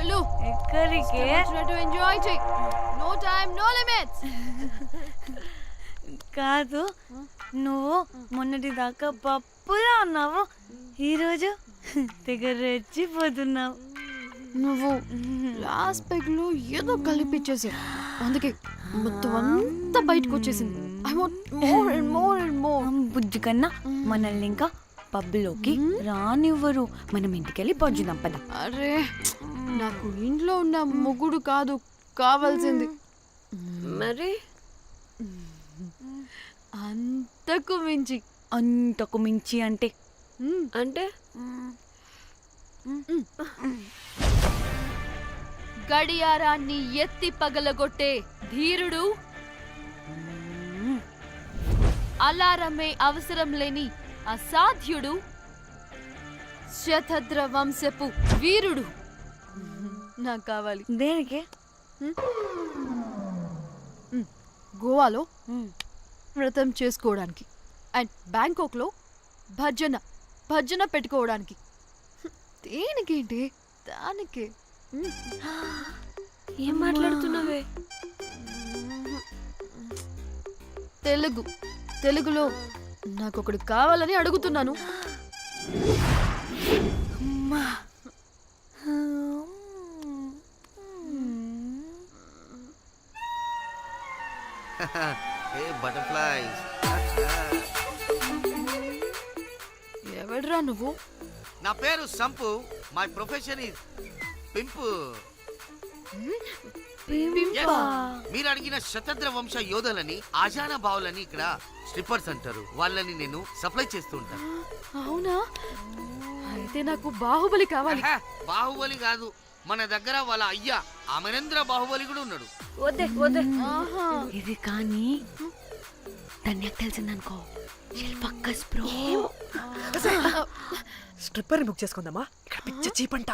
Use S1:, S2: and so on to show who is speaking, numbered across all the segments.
S1: వెళ్ళు.
S2: ఎక్కడికే?
S1: ఎంజాయ్ చెయ్యి. No time no limits.
S2: కాదు, నువ్వు మొన్నటి దాకా పప్పులా ఉన్నావు, ఈరోజు తెగ రెచ్చిపోతున్నావు.
S1: నువ్వు లాస్ట్ పెగ్ లో ఏదో కలిపిచ్చేసావు, అందుకే మొత్తం అంతా బయటకు వచ్చేసింది. I want more and more and more.
S2: బుజ్జి కన్నా మనల్ని ఇంకా పబ్లోకి రానివ్వరు. మనం ఇంటికెళ్ళి పడుచుదాం పద.
S1: అరే, నాకు ఇంట్లో ఉన్న మొగుడు కాదు కావాల్సింది.
S3: మరి
S1: అంతకు మించి.
S2: అంతకు మించి అంటే
S3: అంటే
S1: గడియారాన్ని ఎత్తి పగలగొట్టే ధీరుడు, అలారమే అవసరం లేని అసాధ్యుడు, శతద్ర వంశపు వీరుడు నాకు కావాలి.
S2: దేనికి?
S1: గోవాలో వ్రతం చేసుకోవడానికి అండ్ బ్యాంకాక్లో భజన పెట్టుకోవడానికి. దేనికేంటి? దానికే.
S3: ఏం మాట్లాడుతున్నావే?
S1: తెలుగులో నాకొకడు కావాలని అడుగుతున్నాను.
S4: Hey butterflies.
S1: ఎవడ్రా నువ్వు?
S4: నా పేరు Sampu. My profession is pimp. మీరు అడిగిన శతద్ర వంశ యోధులని, ఆజానా బావులని ఇక్కడ స్ట్రిప్పర్స్ అంటారు. వాళ్ళని నేను సప్లై చేస్తూ ఉంటాను.
S1: అవునా? అయితే నాకు బాహుబలి కావాలి.
S4: బాహుబలి కాదు, మన దగ్గర వాళ్ళ అయ్యా అమరేంద్ర బాహుబలి కూడా ఉన్నాడు.
S3: వద్దే వద్దే.
S2: ఇది కానీ ధన్యకు తెలిసిందనుకో, శిల్పక్కస్ బ్రో.
S5: స్ట్రిప్పర్ బుక్ చేసుకుందామా? ఇక్కడ పిచ్చ చీపంట.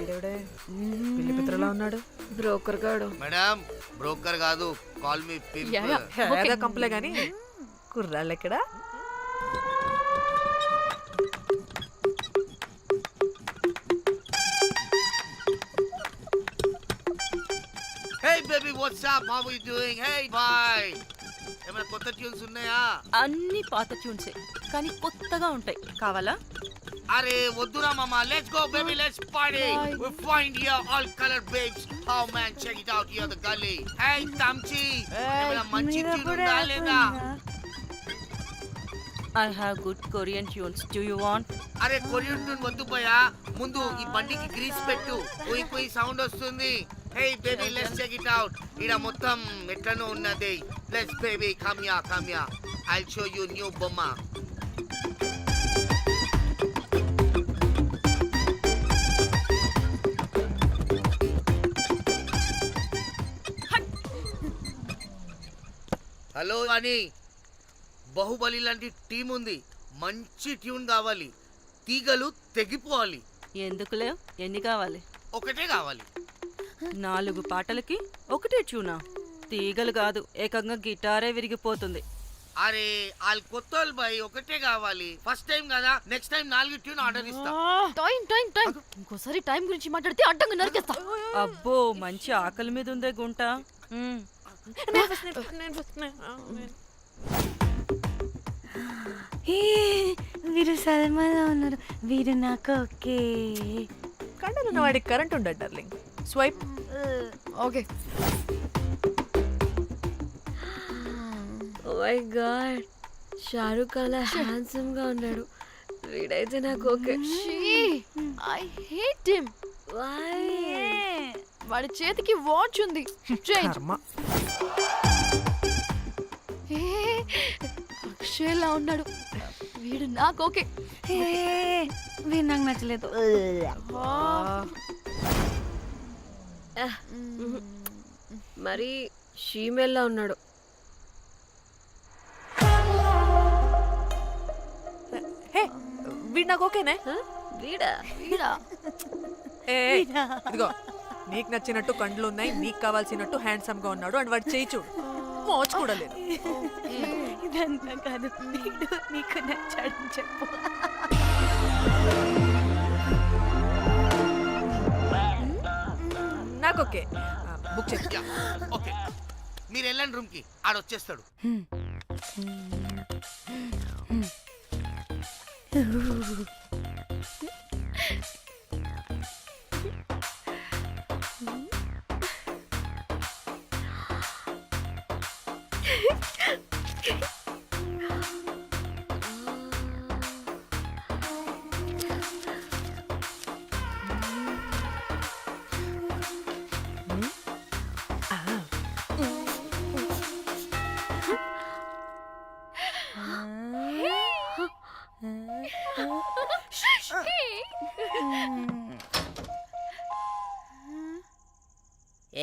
S5: ఈడెవడే పిల్లి పిత్రలా ఉన్నాడు?
S3: బ్రోకర్ గాడు.
S4: మేడం, బ్రోకర్ కాదు, కాల్ మీ పింప్.
S5: ఏదో కంపలే గాని కుర్రాళ్ళు ఎక్కడ?
S4: Hey baby, what's up? How are you doing? Hey bye. ఏమైనా కొత్త ట్యూన్స్ ఉన్నాయా?
S6: అన్ని పాత ట్యూన్సే, కానీ కొత్తగా ఉంటాయి. కావాలా?
S4: అరే వద్దురా మామ. Let's go baby, let's party. We find here all colored babes. Oh man, check it out here the gully. Hey Tamchi, ఏమైనా మంచి ట్యూన్ ఉందా లేదా?
S6: I have good Korean tunes. Do you want?
S4: అరే కొరియన్ ట్యూన్ వద్దు పోయా, ముందు ఈ బండికి గ్రీస్ పెట్టు. పోయి పోయి సౌండ్ వస్తుంది. Hey baby, let's check it out. ఇడ మొత్తం ఎట్లనో ఉన్నది. Let's baby, come here. I'll show you new బొమ్మ. హలో అని, బాహుబలి లాంటి టీం ఉంది. మంచి ట్యూన్ కావాలి. తీగలు తెగిపోవాలి.
S6: ఎందుకులే, ఎన్ని కావాలి?
S4: ఒకటే కావాలి.
S6: 4 పాటలకి ఒకటే ట్యూనా? తీగలు కాదు, ఏకంగా గిటారే విరిగిపోతుంది.
S4: అరే వాళ్ళు కొత్త బాయ్, ఒకటే కావాలి. ఫస్ట్ టైం కదా, నెక్స్ట్ టైం 4 ట్యూన్ ఆర్డర్ ఇస్తా.
S1: టైం ఇంకోసారి టైం గురించి మాట్లాడితే అడ్డంగా నరికేస్తా.
S6: అబ్బో, మంచి ఆకలి మీద ఉందే గుంట.
S2: వీరు సల్మాలో ఉన్నారు. వీరు నాకు ఓకే.
S5: కండలున్న వాడికి కరెంట్ ఉండదు darling. Swipe.
S1: Okay.
S3: Oh my god, Shahrukh అలా హ్యాండ్సమ్ గా ఉన్నాడు. వీడైతే నాకు okay.
S1: I hate him.
S3: Why?
S1: వాడి చేతికి వాచ్ ఉంది. చేంజ్. అక్షయ్లా ఉన్నాడు. వీడు నాకు ఓకే.
S2: వీరు నాకు నచ్చలేదు.
S3: మరి షీమెల్లా ఉన్నాడు.
S5: హే, వీడు నాకు ఓకేనే.
S3: వీడా?
S5: ఇదిగో, నీకు నచ్చినట్టు కండ్లు ఉన్నాయి, నీకు కావాల్సినట్టు హ్యాండ్సమ్ గా ఉన్నాడు. అండ్ వాడు చేయి చూడు, మోచు కూడా లేదు.
S2: ఇదంతా కాదు, నీకు నచ్చాడని చెప్పు.
S5: ఓకే బుక్ చేయి
S4: యా ఓకే మీరు వెళ్ళండి రూమ్ కి ఆడొచ్చేస్తాడు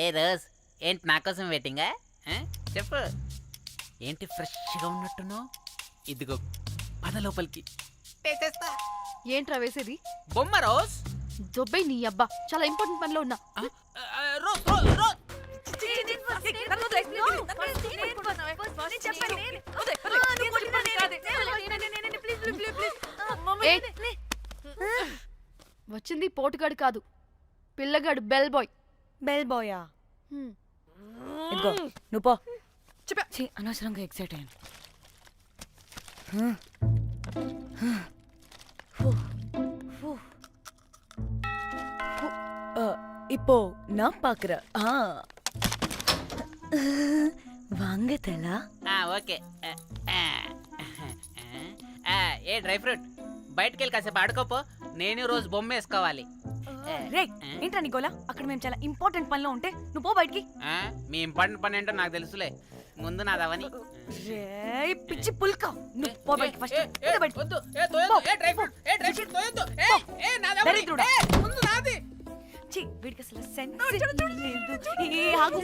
S7: ఏ రోజ్ ఏంటి నా కోసం వెయిటింగా చెప్పు ఏంటి ఫ్రెష్గా ఉన్నట్టున్నావు ఇదిగో పద లోపలికి వేసేస్తా
S1: ఏంట్రా వేసేది?
S7: బొమ్మ రోజ్
S1: దొబ్బై నీ అబ్బా, చాలా ఇంపార్టెంట్ పనిలో ఉన్నా.
S7: రోజ్ రోజ్ రోజ్
S1: ఏయ్, వచ్చింది పోటుగాడు కాదు, పిల్లగాడు బెల్ బాయ్.
S2: బెల్ బాయా? ఇదిగో నువ్వు పో. ఛీ, అనవసరంగా ఎక్సైట్ అయ్యాను. இப்போ நான் பாக்குறேன். வாங்க தலா.
S7: ఓకే ఏ డ్రై ఫ్రూట్ బయటకు వెళ్ళి కాసేపు ఆడుకోపో నేను రోజు బొమ్మ వేసుకోవాలి
S2: రే ఏంట్రా నికోలా, అక్కడ మేము చాలా ఇంపార్టెంట్ పనిలో ఉంటే నువ్వు పో బయటికి.
S7: మీ ఇంపార్టెంట్ పని ఏంటో నాకు తెలుసులే ముందు నాదవని
S2: రే పిచ్చి పుల్క, నువ్వు పో బయటికి ఫస్ట్. దరిద్రుడా. ఛీ, వీడికి అసలు సెన్స్ లేదు. ఏ ఆగు.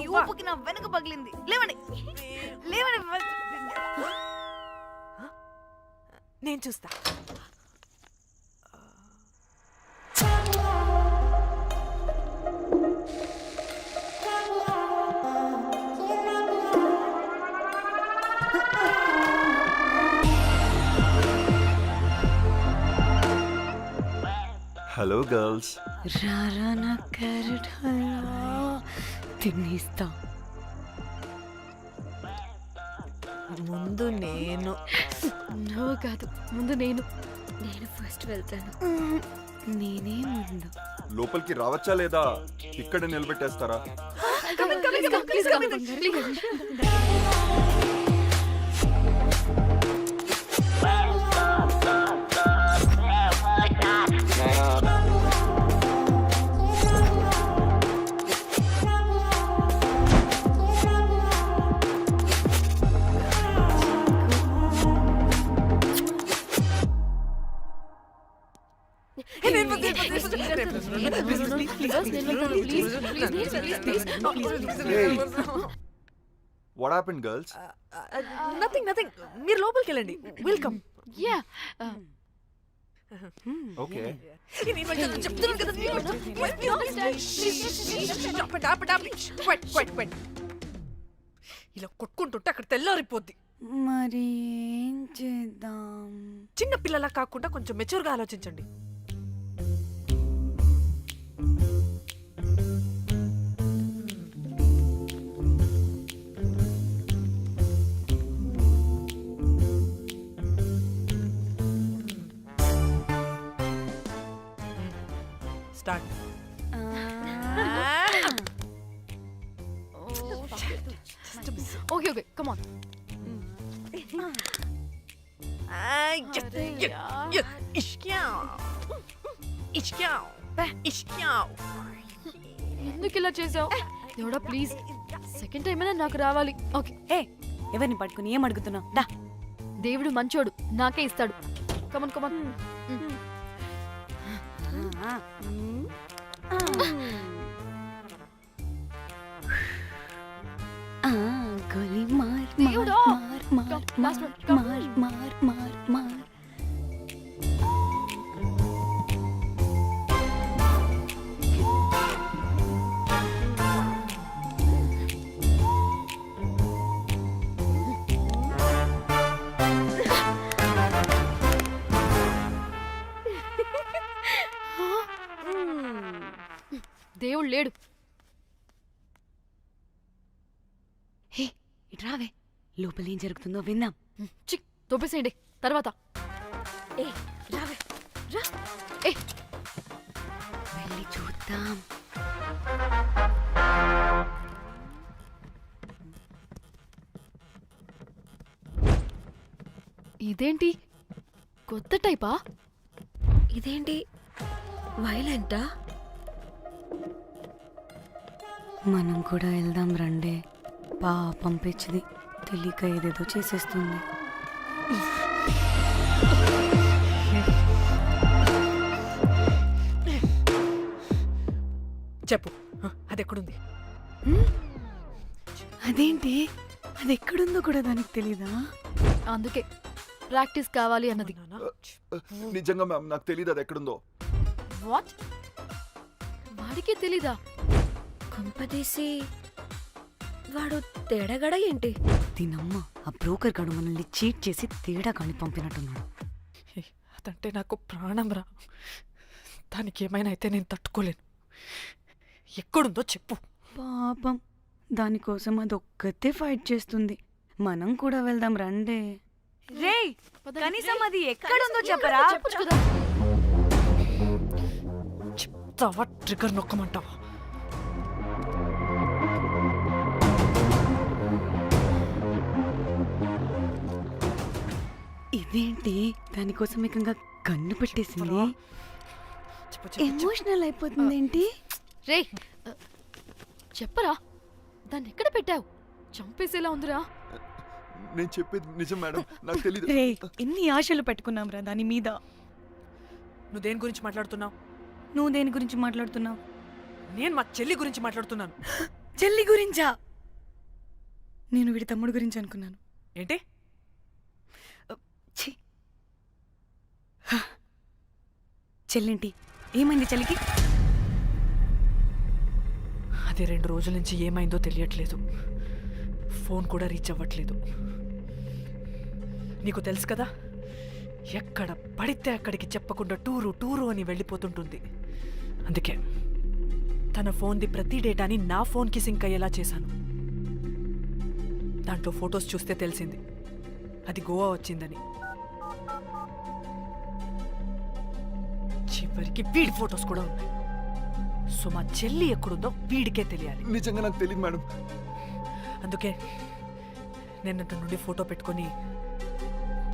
S2: ఈ ఊపుకి నా వెనక పగిలింది. లేవండి లేవండి.
S5: నేను చూస్తా.
S8: Hello girls.
S2: రారా నా క్యారెట్ హల్వా తినేస్తా.
S5: ముందు నేను.
S1: నువ్వు కాదు, ముందు నేను.
S3: నేను ఫస్ట్ వెళ్తాను.
S2: నేనే ముందు.
S8: లోపలికి రావచ్చా లేదా ఇక్కడ నిలబెట్టేస్తారా?
S1: Please come in. Please.
S8: What happened girls?
S5: Nothing nothing, మీరు లోపలికి వెళ్ళండి. వెల్కమ్.
S1: Yeah.
S8: ఓకే.
S5: ఇలా కొట్టుకుంటుంటే అక్కడ తెల్లారిపోద్ది.
S2: మరి ఏం చేద్దాం?
S5: చిన్న పిల్లలా కాకుండా కొంచెం మెచ్యూర్గా ఆలోచించండి. స్టార్ట్.
S1: Okay, come on. ఎందుకు ఇలా చేసావు? దేవుడా ప్లీజ్, సెకండ్ టైం అయినా నాకు రావాలి. ఓకే.
S2: ఏ ఎవరిని పట్టుకుని ఏం అడుగుతున్నావు? దా.
S1: దేవుడు మంచోడు, నాకే ఇస్తాడు. Come on come on.
S2: గోలీ మార్
S1: దేవుడా.
S2: మార్ మార్
S1: Last one,
S2: మార్ మార్ మార్ మార్.
S1: కూడా లేడు.
S2: హే ఇట్రావే, లోపల ఏం జరుగుతుందో విందాం.
S1: చిక్ తోపేసేయండి తర్వాత.
S3: ఏ రావే రా.
S1: ఏ
S2: వెళ్ళి చూద్దాం.
S1: ఇదేంటి కొత్త టైపా?
S3: ఇదేంటి వైలెంటా?
S2: మనం కూడా వెళ్దాం రండే. పాపం పిచ్చిది, తెలియక ఏదేదో చేసేస్తుంది.
S5: చెప్పు, అది ఎక్కడుంది?
S2: అదేంటి, అది ఎక్కడుందో కూడా దానికి తెలీదా?
S1: అందుకే ప్రాక్టీస్ కావాలి అన్నది.
S5: నానా?
S8: నిజంగా మ్యామ్ నాకు తెలియదు అది ఎక్కడుందో.
S1: వాట్? వాడికి తెలీదా?
S3: కొంపదీసి వాడు తేడగడ ఏంటి?
S2: దీనమ్మ, ఆ బ్రోకర్ గాడు మనల్ని చీట్ చేసి తేడా కాని పంపినట్టున్నాడు.
S5: హే, అదంటే నాకు ప్రాణం రా. దానికి ఏమైనా అయితే నేను తట్టుకోలేను. ఎక్కడుందో చెప్పు.
S2: పాపం, దానికోసం అది ఒక్కతే ఫైట్ చేస్తుంది. మనం కూడా వెళ్దాం రండే. రేయ్, కనీసం అది ఎక్కడుందో చెప్పరా?
S1: చెప్పొచ్చు కదా.
S5: చెప్తావా? ట్రిగర్ నొక్కమంటావా?
S2: ఇదేంటి, దానికోసం ఏకంగా కన్ను పెట్టేసింది.
S5: చెప్పు, చెప్పు, చెప్పు.
S2: ఎమోషనల్ అయిపోతుంది ఏంటి?
S1: రే చెప్పరా, దాన్ని ఎక్కడ పెట్టావు? చంపేసేలా ఉందిరా.
S8: నేను చెప్పేది నిజం మేడం, నాకు తెలియదు.
S2: రే, ఎన్ని ఆశలు పెట్టుకున్నాం రా దాని మీద.
S5: నువ్వు దేని గురించి మాట్లాడుతున్నావు?
S2: నువ్వు దేని గురించి మాట్లాడుతున్నావు?
S5: నేను మా చెల్లి గురించి మాట్లాడుతున్నాను.
S2: చెల్లి గురించా? నేను వీడి తమ్ముడు గురించి అనుకున్నాను.
S5: ఏంటి?
S2: ఛీ. హ. చెల్లింటి ఏమైంది చెల్లికి?
S5: అది 2 రోజుల నుంచి ఏమైందో తెలియట్లేదు. ఫోన్ కూడా రీచ్ అవ్వట్లేదు. నీకు తెలుసు కదా, ఎక్కడ పడితే అక్కడికి చెప్పకుండా టూరు టూరు అని వెళ్ళిపోతుంటుంది. అందుకే తన ఫోన్ది ప్రతి డేటాని నా ఫోన్కి సింక్ అయ్యేలా చేశాను. దాంట్లో ఫొటోస్ చూస్తే తెలిసింది అది గోవా వచ్చిందని. చివరికి వీడి ఫొటోస్ కూడా ఉన్నాయి. సో మా చెల్లి ఎక్కడుందో వీడికే తెలియాలి.
S8: నిజంగా నాకు తెలియదు మేడం.
S5: అందుకే నేను అతని నుండి ఫోటో పెట్టుకొని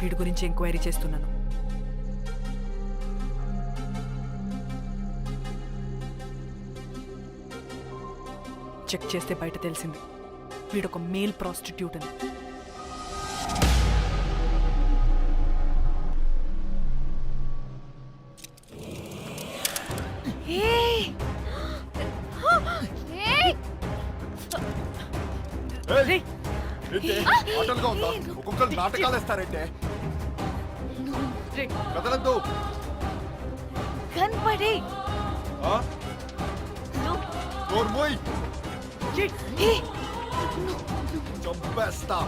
S5: వీడి గురించి ఎంక్వైరీ చేస్తున్నాను. చెక్ చేస్తే బయట తెలిసింది వీడొక మేల్ ప్రాస్టిట్యూట్ అని. రేయ్,
S8: ఆటలుగా ఉందా? ఒక్కొక్కరు నాటకాలు వేస్తారంటే కదలద్దు.
S2: కనపడే
S8: నోర్మోయ్, చంపేస్తా.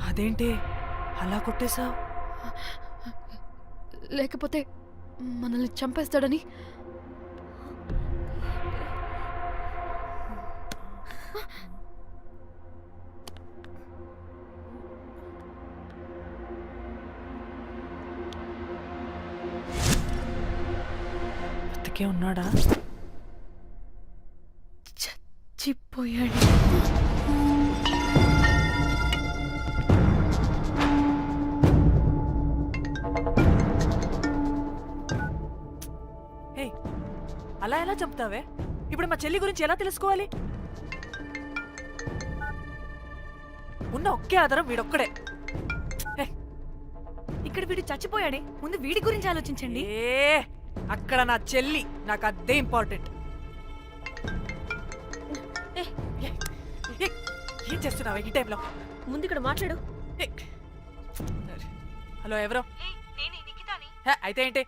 S5: అదేంటి అలా కొట్టేశావు?
S1: లేకపోతే మనల్ని చంపేస్తాడని.
S5: బతికే ఉన్నాడా?
S2: చచ్చిపోయాడు.
S5: అలా ఎలా చంపుతావే? ఇప్పుడు మా చెల్లి గురించి ఎలా తెలుసుకోవాలి? ఉన్న ఒకే ఆధారం వీడొక్కడే.
S2: ఇక్కడ వీడు చచ్చిపోయాడే, ముందు వీడి గురించి ఆలోచించండి.
S5: అక్కడ నా చెల్లి, నాకు అదే ఇంపార్టెంట్. ఏం చేస్తున్నావు ఈ టైంలో?
S3: ముందు ఇక్కడ మాట్లాడు.
S5: హలో, ఎవరో? అయితే ఏంటి?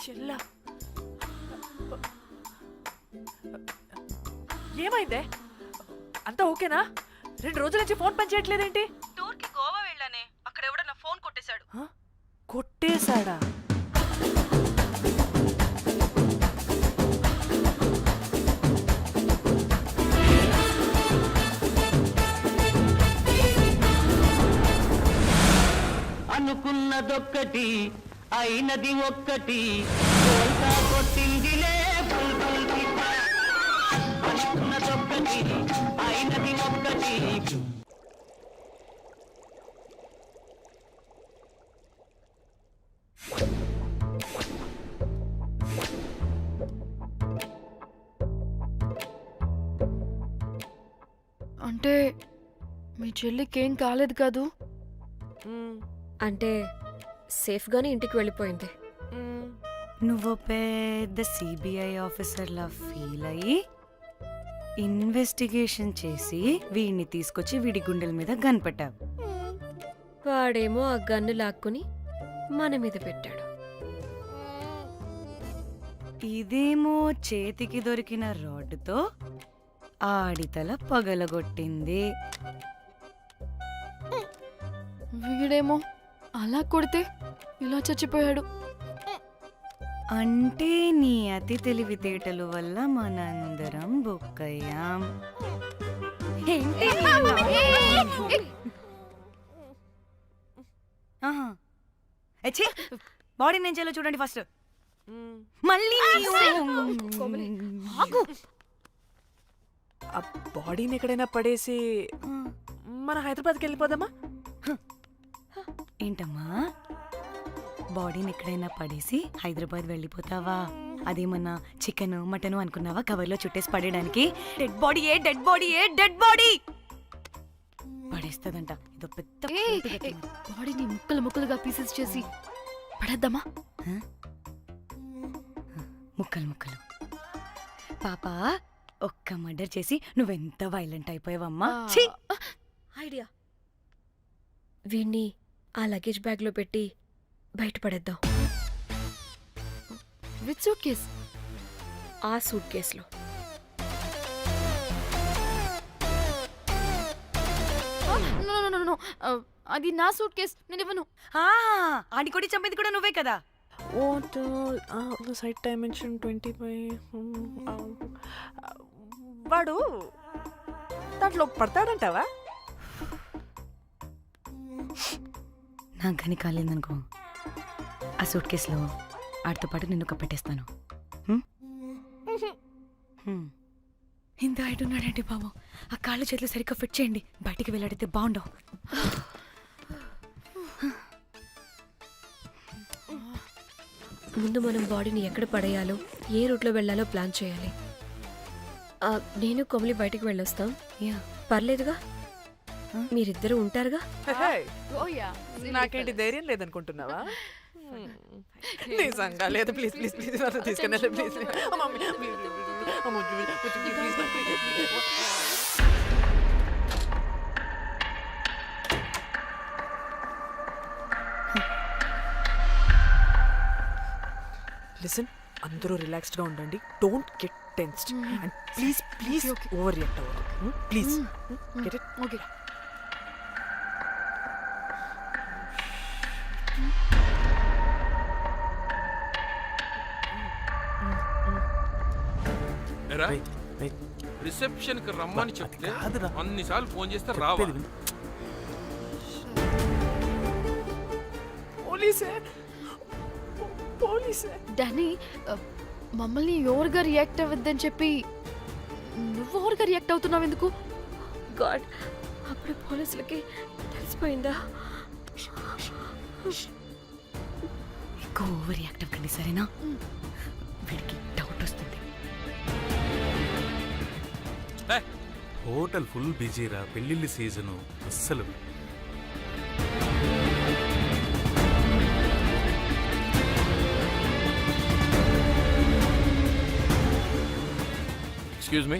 S5: చెల్లా, ఏమైందే? అంతా ఓకేనా? 2 రోజుల నుంచి ఫోన్ పని చేయట్లేదేంటి?
S6: టూర్కి గోవా వెళ్ళానే, అక్కడ ఎవడో నా ఫోన్ కొట్టేశాడు.
S5: కొట్టేశాడా?
S9: అనుకున్నదొక్కటి అయినది ఒక్కటి కొట్టిందిలే అనుకున్నదొక్కటి అయినది ఒక్కటి.
S1: అంటే మీ చెల్లికి ఏం కాలేదు కాదు?
S3: అంటే సేఫ్గానే ఇంటికి వెళ్ళిపోయింది.
S2: నువ్వు పెద్ద సిబిఐ ఆఫీసర్లా ఫీల్ అయ్యి ఇన్వెస్టిగేషన్ చేసి వీడిని తీసుకొచ్చి వీడి గుండెల మీద కనిపెట్టావు.
S3: వాడేమో ఆ గన్ను లాక్కుని మన మీద పెట్టాడు.
S2: ఇదేమో చేతికి దొరికిన రాడ్డుతో ఆడితల పగలగొట్టింది.
S1: వీడేమో అలా కొడితే ఇలా చచ్చిపోయాడు.
S2: అంటే నీ అతి తెలివితేటల వల్ల మనందరం బొక్కయ్యాం. బాడీ నేను చేయాలో చూడండి ఫస్ట్. మళ్ళీ
S5: ఆ బాడీని ఎక్కడైనా పడేసి మన హైదరాబాద్కి వెళ్ళిపోదామా?
S2: ఏంటమ్మా, బాడీని ఎక్కడైనా పడేసి హైదరాబాద్ వెళ్ళిపోతావా? అదేమన్నా చికెన్ మటన్ అనుకున్నావా కవర్లో చుట్టేసి పడేయడానికి? డెడ్ బాడీ ఏ డెడ్ బాడీ ఏ డెడ్ బాడీ పడేస్తుందంట. ఇదో పెద్ద
S1: బాడీని ముక్కలు ముక్కలుగా పీసెస్ చేసి పడేద్దామా?
S2: ముక్కలు ముక్కలు. పాప, ఒక్క మర్డర్ చేసి నువ్వెంత వైలెంట్ అయిపోయావమ్మా. ఛీ!
S3: ఐడియా, వీణ్ణి ఆ లగేజ్ బ్యాగ్లో పెట్టి బయటపడేద్దాం.
S1: With suitcase?
S3: ఆ సూట్ కేసులో.
S1: అది నా సూట్ కేస్, నేను ఇవ్వను.
S2: ఆడి కొట్టి చంపేది కూడా నువ్వే కదా.
S5: Site dimension 25. వాడు దాంట్లో పడతాడంటావా?
S2: నాకు కానీ కాలేదనుకో, ఆ సూట్ కేసులో ఆడితో పాటు నిన్ను కప్పెట్టేస్తాను. ఇంత హైట్ ఉన్నాడండి బాబు. ఆ కాళ్ళు చేతులు సరిగ్గా ఫిట్ చేయండి, బయటికి వెళ్ళాడితే బాగుండవు.
S3: ముందు మనం బాడీని ఎక్కడ పడేయాలో, ఏ రూట్లో వెళ్ళాలో ప్లాన్ చేయాలి. నేను కొమలి బయటికి వెళ్ళొస్తాం. పర్లేదుగా, మీరిద్దరూ ఉంటారుగా.
S5: నాకేంటి ధైర్యం లేదనుకుంటున్నావా? నిజంగా లేదు. ప్లీజ్ ప్లీజ్ ప్లీజ్ తీసుకెళ్ళండి ప్లీజ్. లిసన్, అందరూ రిలాక్స్డ్గా ఉండండి. Don't get tensed and please please overreact అవ్వదు. Please get it?
S1: Okay.
S10: Reception కి రమ్మని చెప్తే అన్నిసార్లు ఫోన్ చేస్తే రావాలి.
S5: పోలీసే.
S1: డానీ, మమ్మల్ని ఓవర్గా రియాక్ట్ అవ్వద్దని చెప్పి నువ్వు ఓవర్గా రియాక్ట్ అవుతున్నావు ఎందుకు?
S3: గాడ్, అప్పుడు పోలీసులకి తెలిసిపోయిందా?
S2: ఎక్కువ ఓవర్ రియాక్ట్ అవ్వకండి, సరేనా? వీడికి డౌట్ వస్తుంది.
S11: హోటల్ ఫుల్ బిజీరా, పెళ్ళిళ్ళ సీజను అస్సలు.
S10: Excuse me.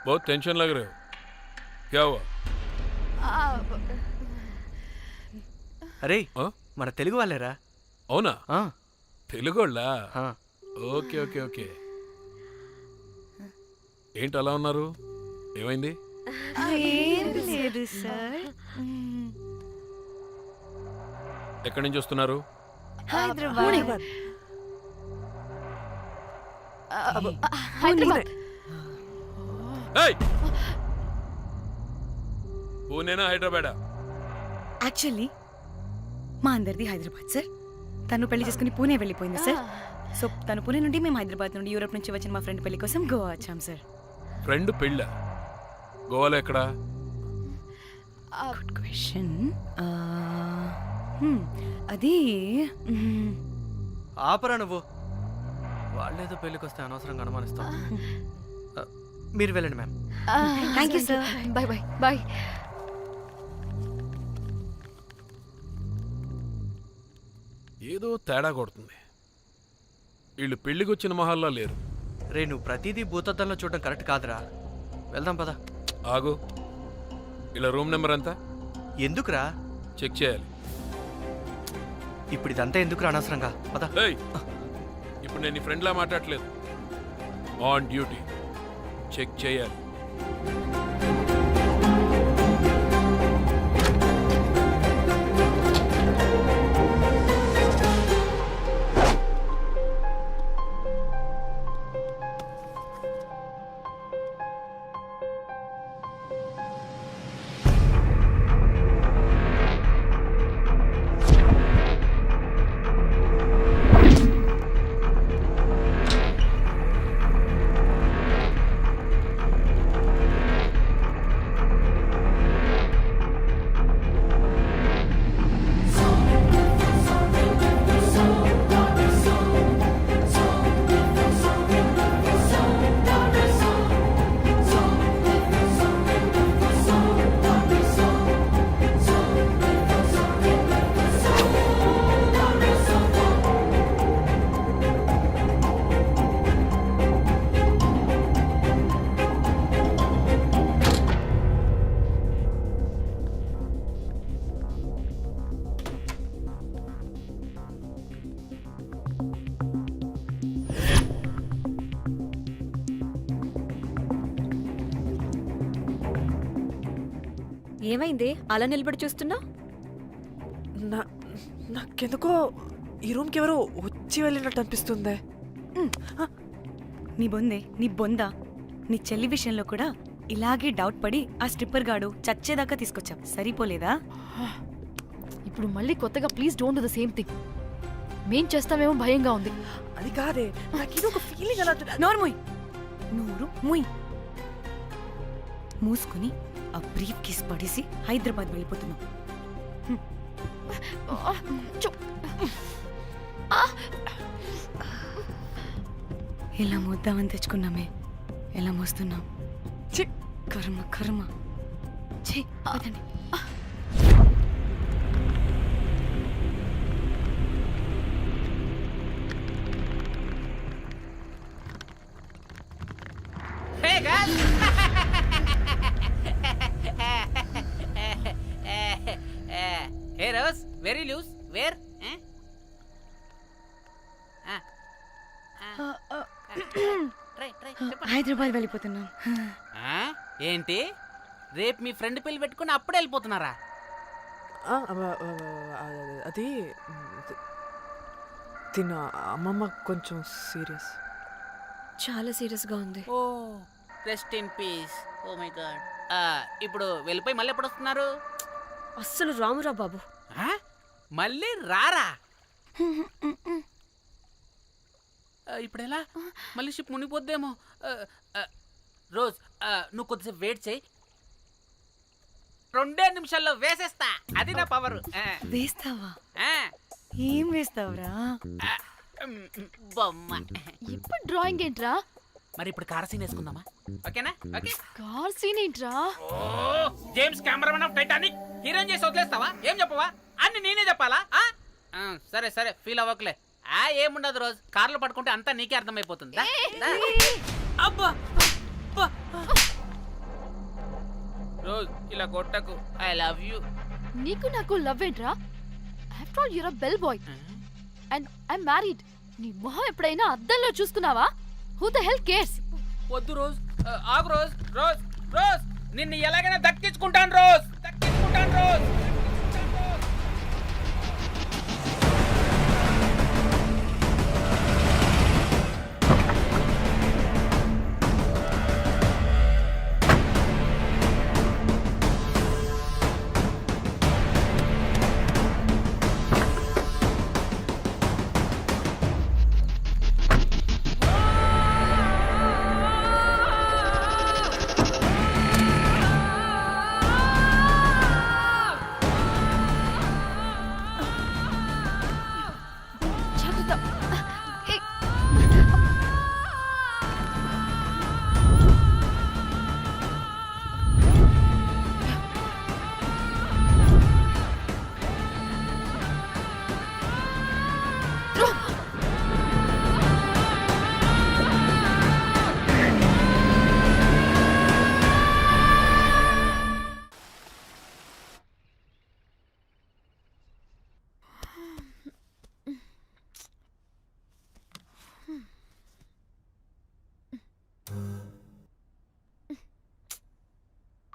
S10: बहुत टेंशन लग रहे हो, क्या हुआ?
S12: అరే
S10: ఆ?
S12: మన తెలుగు వాళ్ళేరా.
S10: అవునా?
S12: ఆ,
S10: తెలుగోళ్ళా?
S12: ఆ.
S10: Okay okay okay. ఏంటి అలా ఉన్నారు? ఏమైంది?
S2: ఏం లేదు సార్.
S10: ఎక్కడి నుంచి వస్తున్నారు?
S2: హైదరాబాద్.
S1: హైదరాబాద్.
S10: ఏయ్! పూణేనా హైదరాబాదా?
S2: యాక్చువల్లీ మా అందరిది హైదరాబాద్ సార్. తను పెళ్లి చేసుకుని పూణే వెళ్ళిపోయింది సార్. సో తను పూణే నుండి మేము హైదరాబాద్ నుండి యూరోప్ నుంచి వచ్చిన మా ఫ్రెండ్ పెళ్లి కోసం గోవా వచ్చాం సార్.
S10: ఫ్రెండ్ పెళ్ళ గోవాలో ఎక్కడా?
S2: Good question. అది
S12: ఆపరా నువ్వు. వాళ్ళేదో పెళ్ళికి వస్తే అనవసరంగా అనుమానిస్తాం. మీరు వెళ్ళండి ma'am.
S2: Thank you sir.
S1: Bye bye bye.
S10: ఏదో తేడా కొడుతుంది. వీళ్ళు పెళ్ళికి వచ్చిన మహల్లా లేరు.
S12: రే నువ్వు ప్రతిదీ భూతద్దంలో చూడడం కరెక్ట్ కాదురా. వెళ్దాం పద.
S10: ఆగు. ఇలా రూమ్ నెంబర్ ఎంత?
S12: ఎందుకురా?
S10: చెక్ చేయాలి.
S12: ఇప్పుడు ఇదంతా ఎందుకురా అనవసరంగా? పద.
S10: ఏయ్! ఇప్పుడు నేను నీ ఫ్రెండ్లా మాట్లాడట్లేదు. ఆన్ డ్యూటీ చెక్ చేయాలి.
S3: ఏమైంది అలా నిలబడి చూస్తున్నా?
S5: నాకెందుకో ఈ రూమ్కి ఎవరో వచ్చి వెళ్ళినట్టు అనిపిస్తుంది.
S2: నీ బొందే, నీ బొందా, నీ చెల్లి విషయంలో కూడా ఇలాగే డౌట్ పడి ఆ స్ట్రిప్పర్ గాడు చచ్చేదాకా తీసుకొచ్చాం. సరిపోలేదా?
S1: ఇప్పుడు మళ్ళీ కొత్తగా please don't do the same thing. మేం చేస్తామేమో భయంగా ఉంది.
S5: అది కాదే, నాకు ఒక ఫీలింగ్ అలా.
S2: నోరు ముయ్, నోరు ముయ్. మూసుకుని ఆ బ్రీఫ్ కేస్ పడేసి హైదరాబాద్ వెళ్ళిపోతున్నాం. ఇలా మోద్దామని తెచ్చుకున్నామే, ఎలా మోస్తున్నాం. కర్మ కర్మ. ఛీ, పదండి.
S7: Hey guys! Hey Rose, very loose. Where? Try.
S2: Hyderabad వెళ్ళిపోతున్నాం.
S7: ఏంటి? రేపు మీ ఫ్రెండ్ పెళ్లి పెట్టుకుని అప్పుడే వెళ్ళిపోతున్నారా?
S5: అది తిన్న అమ్మమ్మ కొంచెం సీరియస్.
S3: చాలా సీరియస్ గా ఉంది.
S7: Oh rest in peace. Oh my God. ఇప్పుడు వెళ్ళిపోయి మళ్ళీ ఎప్పుడు వస్తున్నారు?
S3: అస్సలు రామురా బాబు.
S7: మళ్ళీ రారా? ఇప్పుడు ఎలా? మళ్ళీ షిప్ మునిగిపోద్దేమో. రోజ్ నువ్వు కొద్దిసేపు వెయిట్ చేయి. 2 నిమిషాల్లో వేసేస్తా. అది నా పవర్.
S2: వేస్తావా? ఏం వేస్తావురా?
S7: బొమ్మ.
S1: ఇప్పుడు డ్రాయింగ్ ఏంట్రా?
S7: మరి ఇప్పుడు కార్ సీన్ వేసుకుందామా? ఓకేనా? ఓకే.
S1: కార్ సీన్ ఏంట్రా?
S7: Oh James cameraman of Titanic heroine చేసి వదిలేస్తావా? ఏం చెప్పవా? అన్ని నేనే చెప్పాలా? సరే సరే ఫీల్ అవ్వకలే. ఏముండదు రోజు కార్లో పడుకుంటే అంతా నీకే అర్థమైపోతుంది. అబ్బా రోజ్ ఇలా కొట్టకు. I love you.
S1: నీకు నాకు లవ్ ఏంట్రా? After all you're a bell boy and I married. నీ మొహం ఎప్పుడైనా అద్దంలో చూసుకున్నావా? Who the hell cares?
S7: వద్దు రోజ్. ఆగు రోజ్. రోజ్ రోజ్ నిన్ను ఎలాగైనా దక్కించుకుంటాను రోజ్. దక్కించుకుంటాను రోజ్.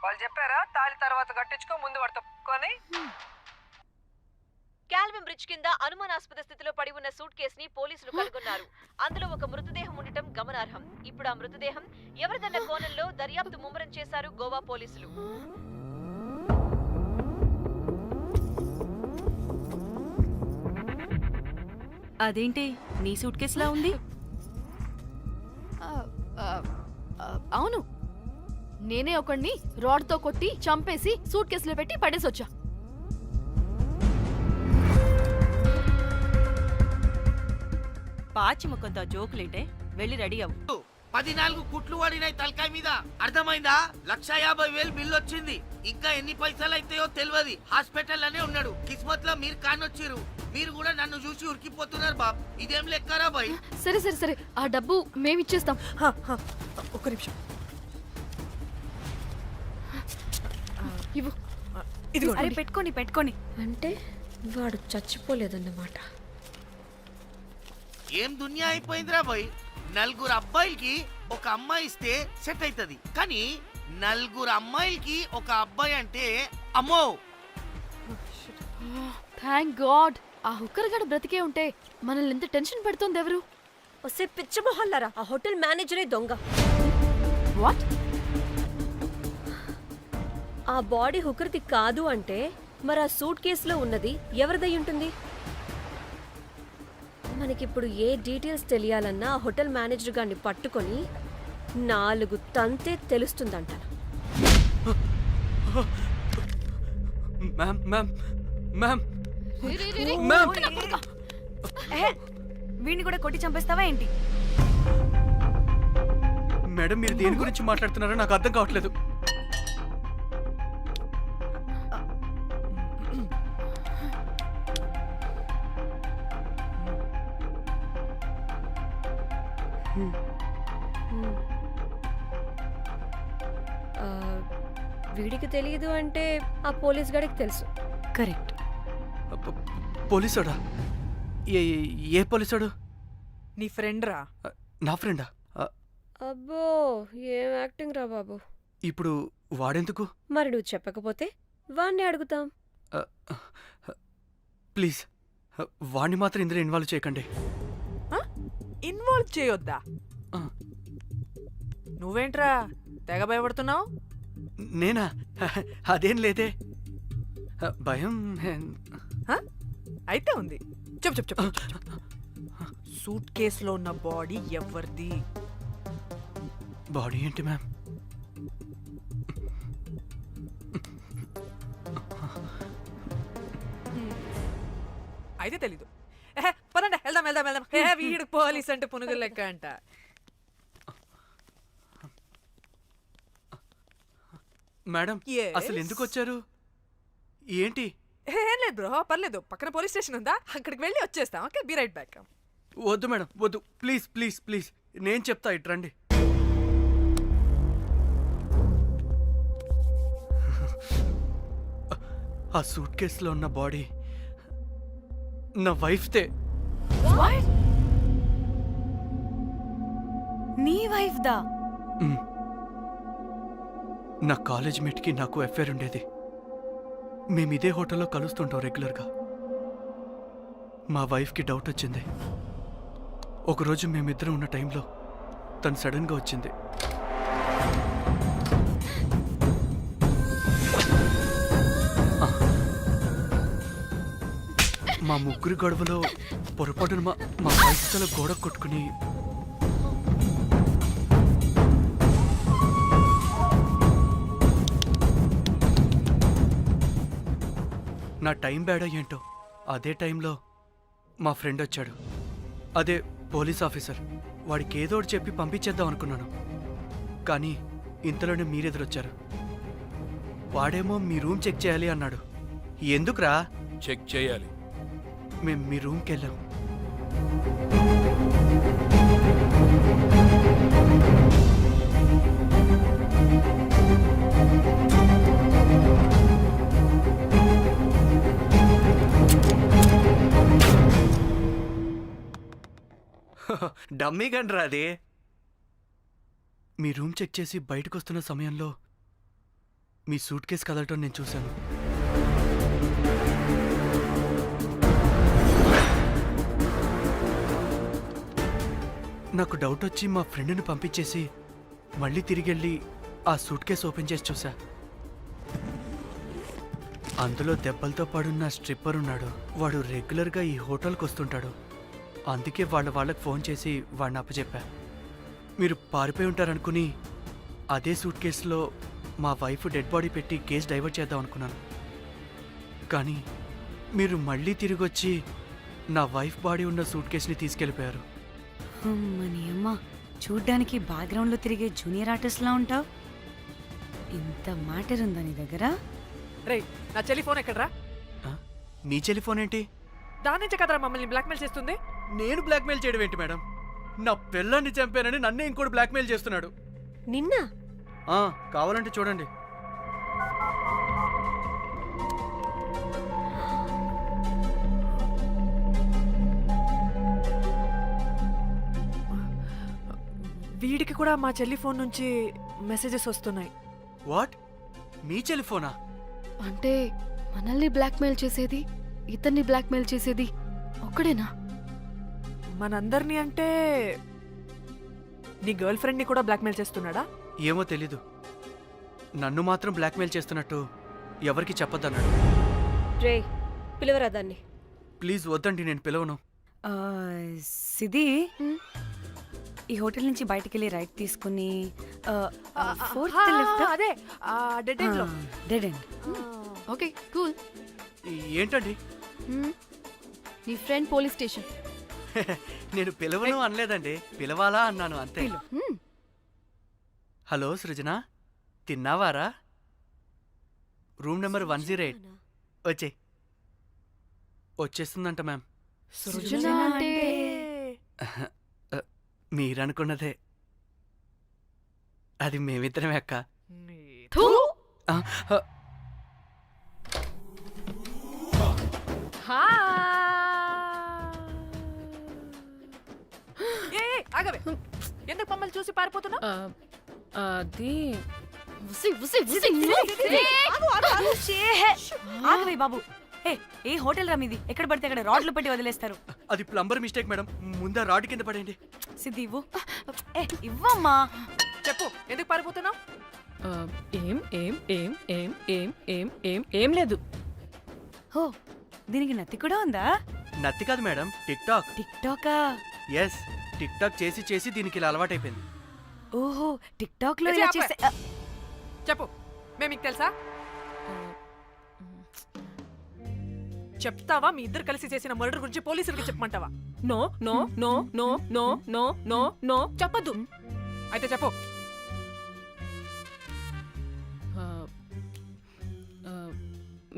S5: వాళ్ళు చెప్పారా తాళి తర్వాత కట్టించుకో ముందు పట్టుకొని.
S3: కాల్విన్ బ్రిడ్జ్ కింద అనుమానాస్పద స్థితిలో పడి ఉన్న సూట్ కేసుని పోలీసులు కనుగొన్నారు. అందులో ఒక మృతదేహం ఉండటం గమనార్హం. ఇప్పుడు ఆ మృతదేహం ఎవరిదన్న కోణంలో దర్యాప్తు ముమ్మరం చేశారు గోవా పోలీసులు.
S2: అదేంటి నీ సూట్ కేసులా ఉంది?
S1: అవును, నేనే ఒకడిని రాడ్తో కొట్టి చంపేసి సూట్ కేసులో పెట్టి పడేసొచ్చా.
S6: పాచి ముఖంతో జోకులేంటే వెళ్ళి రెడీ అవ్వు.
S4: 14 కుట్లు పడినాయి తలకాయ మీద. అర్థమైందా? 1,50,000 బిల్లు వచ్చింది. ఇంకా ఎన్ని పైసలు అయితాయో తెలియదు. హాస్పిటల్ అనే ఉన్నాడు. కిస్మత్ లో మీరు కానొచ్చిరు. మీరు కూడా నన్ను చూసి ఉరికిపోతున్నారు బాబ్. ఇదేం లెక్కరా బాయ్?
S1: సరే సరే సరే, ఆ డబ్బు మేమిచ్చేస్తాం.
S5: ఒక్క నిమిషం.
S1: ఇవ్వు.
S2: అరే పెట్టుకోని పెట్టుకోని.
S3: అంటే వాడు చచ్చిపోలేదన్నమాట.
S4: ఏం దునియా అయిపోయిందిరా బాయ్. 4 అబ్బాయిలకి ఒక అమ్మాయి ఇస్తే సెట్ అవుతుంది, కానీ 4 అమ్మాయిలకి ఒక అబ్బాయి అంటే అమ్మో.
S1: థ్యాంక్ గాడ్ ఆ హుక్కర్ గడ బ్రతికే ఉంటే మనల్ని ఎంత టెన్షన్ పెడుతుంది ఎవరు?
S3: వస్తే పిచ్చ మొహల్లారా, ఆ హోటల్ మేనేజరే దొంగ.
S1: వాట్?
S3: ఆ బాడీ హుకర్ది కాదు అంటే మరి ఆ సూట్ కేసులో ఉన్నది ఎవరిదై ఉంటుంది? మనకిప్పుడు ఏ డీటెయిల్స్ తెలియాలన్నా ఆ హోటల్ మేనేజర్ గారిని పట్టుకొని 4 తంతే తెలుస్తుందంట.
S12: మ్యామ్ మ్యామ్ మ్యామ్
S2: వీడిని కూడా కొట్టి చంపేస్తావా ఏంటి?
S12: మేడం మీరు దేని గురించి మాట్లాడుతున్నారో నాకు అర్థం కావట్లేదు.
S3: వీడికి తెలియదు అంటే ఆ పోలీస్ గాడికి తెలుసు.
S2: కరెక్ట్.
S12: పోలీసోడా? ఏ పోలీసోడు?
S5: నీ ఫ్రెండ్ రా.
S12: నా ఫ్రెండా?
S3: అబ్బో ఏం యాక్టింగ్ రా బాబు.
S12: ఇప్పుడు వాడెందుకు?
S3: మరి నువ్వు చెప్పకపోతే వాణ్ణి అడుగుతాం.
S12: ప్లీజ్ వాడిని మాత్రం ఇందులో ఇన్వాల్వ్ చేయకండి.
S5: ఇన్వాల్వ్ చేయొద్దా? నువ్వేంట్రా తెగ భయపడుతున్నావు?
S12: నేనా? అదేం లేదే. భయం
S5: అయితే ఉంది. చెప్పు చెప్పు చెప్పు. సూట్ కేసులో ఉన్న బాడీ ఎవరిది?
S12: బాడీ ఏంటి మ్యామ్?
S5: అయితే తెలీదు. పదండి వెళ్దాం. వెళ్దాం వెళ్దాం వెళ్దాం. వీడు పోలీస్ అంటే పునుగులు లెక్క అంట.
S12: Madam
S5: Yes?
S12: అసలు ఎందుకు వచ్చారు? ఏంటి?
S5: ఏం లేదు బ్రో, పర్లేదు, పక్కన పోలీస్ స్టేషన్ ఉందా, అక్కడికి వెళ్ళి వచ్చేస్తాం. Okay, be right back.
S12: వద్దు మేడం వద్దు, ప్లీజ్ ప్లీజ్ ప్లీజ్, నేను చెప్తా, ఇట్రండి. ఆ సూట్ కేసులో ఉన్న బాడీ నా వైఫ్దే.
S2: నీ వైఫ్ దా?
S12: మ్. నా కాలేజ్ మేట్కి నాకు అఫేర్ ఉండేది. మేము ఇదే హోటల్లో కలుస్తుంటాం రెగ్యులర్గా. మా వైఫ్కి డౌట్ వచ్చింది. ఒకరోజు మేమిద్దరం ఉన్న టైంలో తను సడన్గా వచ్చింది. మా ముగ్గురి గొడవలో పొరపాటున మా వైఫ్ తల గోడ కొట్టుకుని నా టైం బ్యాడ్ ఏంటో అదే టైంలో మా ఫ్రెండ్ వచ్చాడు. అదే పోలీస్ ఆఫీసర్. వాడికి ఏదో ఒకటి చెప్పి పంపించేద్దాం అనుకున్నాను. కానీ ఇంతలోనే మీరెదురొచ్చారు. వాడేమో మీ రూమ్ చెక్ చేయాలి అన్నాడు. ఎందుకురా?
S10: చెక్ చేయాలి.
S12: మేము మీ రూమ్కి వెళ్ళాం. డమ్మీ గండ్రా అది. మీ రూమ్ చెక్ చేసి బయటకు వస్తున్న సమయంలో మీ సూట్ కేసు కదలటం నేను చూశాను. నాకు డౌట్ వచ్చి మా ఫ్రెండ్ని పంపించేసి మళ్ళీ తిరిగెళ్ళి ఆ సూట్ కేసు ఓపెన్ చేసి చూసా. అందులో దెబ్బలతో పడున్న స్ట్రిప్పర్ ఉన్నాడు. వాడు రెగ్యులర్గా ఈ హోటల్కి వస్తుంటాడు. అందుకే వాళ్ళకి ఫోన్ చేసి వాడిని అప్పచెప్పా. మీరు పారిపోయి ఉంటారనుకుని అదే సూట్ కేసులో మా వైఫ్ డెడ్ బాడీ పెట్టి కేసు డైవర్ట్ చేద్దాం అనుకున్నాను. కానీ మీరు మళ్ళీ తిరిగి వచ్చి నా వైఫ్ బాడీ ఉన్న సూట్ కేసుని తీసుకెళ్ళిపోయారు.
S2: అమ్మని అమ్మ, చూడ్డానికి బ్యాక్గ్రౌండ్లో తిరిగే జూనియర్ ఆర్టిస్ట్లా ఉంటావు. ఇంత మ్యాటర్ ఉందా నీ దగ్గర?
S5: రే, నా చెల్లి ఫోన్ ఎక్కడరా?
S12: మీ టెలిఫోన్ ఏంటి?
S5: దాని నుంచే కదరా మమ్మల్ని బ్లాక్మెయిల్ చేస్తుంది.
S12: నేను బ్లాక్మెయిల్ చేయడం ఏంటి మేడం? నా పిల్లాన్ని చంపానని నన్నే ఇంకోటి బ్లాక్మెయిల్ చేస్తున్నాడు.
S1: నిన్న
S12: కావాలంటే చూడండి.
S5: వీడికి కూడా మా చెల్లి ఫోన్ నుంచి మెసేజెస్ వస్తున్నాయి.
S12: వాట్? మీ టెలిఫోనా?
S1: అంటే మనల్ని బ్లాక్మెయిల్ చేసేది, ఇతన్ని బ్లాక్మెయిల్ చేసేది ఒక్కడేనా?
S5: మనందరినీ అంటే నీ గర్ల్ ఫ్రెండ్ ని కూడా బ్లాక్మెయిల్ చేస్తున్నాడా?
S12: ఏమో తెలీదు. నన్ను మాత్రం బ్లాక్మెయిల్ చేస్తున్నట్టు ఎవరికి చెప్పొద్దన్నాడు.
S1: రే, పిలవరా దాన్ని.
S12: ప్లీజ్ వద్దండి, నేను పిలవను.
S2: సిది, ఈ హోటల్ నుంచి బయటికి వెళ్ళి రైట్ తీసుకుని ఫోర్త్ లెఫ్ట్.
S5: అదే డెడ్ ఎండ్ లో.
S2: Dead end.
S1: Okay, cool.
S12: ఏంటండి?
S1: నీ ఫ్రెండ్ పోలీస్ స్టేషన్.
S12: నేను పిలవను అనలేదండి, పిలవాలా అన్నాను అంతే. హలో సృజన, తిన్నావారా? Room number 108. వచ్చేస్తుందంట మ్యామ్.
S1: సృజన అంటే
S12: మీరనుకున్నదే. అది మేమిద్దరమే అక్క.
S5: ఆగవే, ఎందుకు మమ్మల్ని చూసి పారిపోతున్నా?
S6: అది
S2: ఆగవే బాబు. ఏ హోటల్ రా మీది? ఎక్కడ పడితే అక్కడ రాడ్లు పెట్టి వదిలేస్తారు.
S12: అది ప్లంబర్ మిస్టేక్ మేడం. ముందా రాడ్ కింద పడండి.
S2: సిద్ధి ఇవ్వు. ఇవ్వమ్మా.
S5: చెప్పు, ఎందుకు పారిపోతున్నావు?
S6: ఏం ఏం ఏం ఏం ఏం ఏం ఏం ఏం లేదు.
S2: ఓ, దీనికి నత్తి కూడా ఉందా?
S12: నత్తి కాదు మేడం, టిక్ టాక్.
S2: టిక్ టాకా?
S12: ఎస్, టిక్ టాక్ చేసి చేసి దీనికి ఇలా అలవాటైపోయింది.
S2: ఓహో, టిక్ టాక్ లో ఇలా చేసే.
S5: చెప్పు, మేము మీకు తెలుసా? చెప్తావా? మీ ఇద్దరు కలిసి చేసిన మర్డర్ గురించి పోలీసులకి చెప్పమంటావా? No no no no no no no no చెప్పద్దు. అయితే చెప్పు.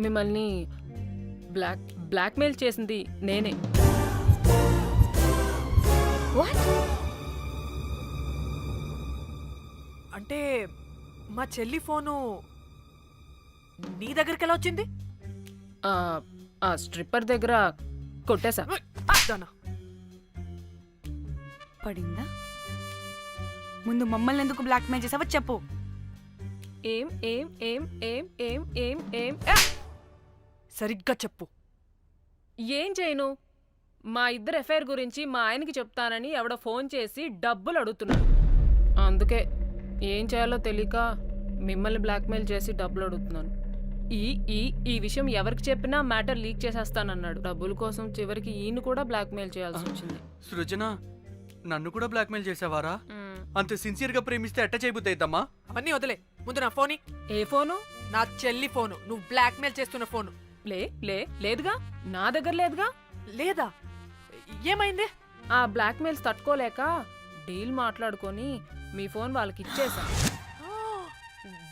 S13: మిమ్మల్ని బ్లాక్మెయిల్ చేసింది నేనే.
S5: అంటే మా చెల్లి ఫోను నీ దగ్గరికి ఎలా వచ్చింది?
S13: ఆ స్ట్రిప్పర్ దగ్గర కొట్టేశా.
S2: పడిందా? ముందు మమ్మల్ని ఎందుకు బ్లాక్మెయిల్ చేసావో చెప్పు.
S13: ఏం ఏం ఏం ఏం ఏం ఏం ఏం
S5: సరిగ్గా చెప్పు.
S13: ఏం చేయను? మా ఇద్దరు ఎఫ్ఐఆర్ గురించి మా ఆయనకి చెప్తానని ఎవడో ఫోన్ చేసి డబ్బులు అడుగుతున్నాడు. అందుకే ఏం చేయాలో తెలియక మిమ్మల్ని బ్లాక్మెయిల్ చేసి డబ్బులు అడుగుతున్నాను. ఈ ఈ ఈ విషయం ఎవరికి చెప్పినా మ్యాటర్ లీక్ చేసేస్తానన్నాడు. డబ్బుల కోసం చివరికి ఈయన కూడా బ్లాక్మెయిల్ చేయాల్సి వచ్చింది.
S12: సృజన, నన్ను కూడా బ్లాక్మెయిల్ చేసావారా? అంత సిన్సియర్గా ప్రేమిస్తే ఎట్ట చేయబుద్ది అయిద్దమ్మా?
S5: అవన్నీ వదిలే, ముందు నా ఫోన్.
S13: ఏ ఫోను?
S5: నా చెల్లి ఫోను. నువ్వు బ్లాక్మెయిల్ చేస్తున్న ఫోను.
S13: లేదుగా, నా దగ్గర లేదుగా.
S5: లేదా? ఏమైంది?
S13: ఆ బ్లాక్మెయిల్స్ తట్టుకోలేక డీల్ మాట్లాడుకొని మీ ఫోన్ వాళ్ళకి ఇచ్చేసా.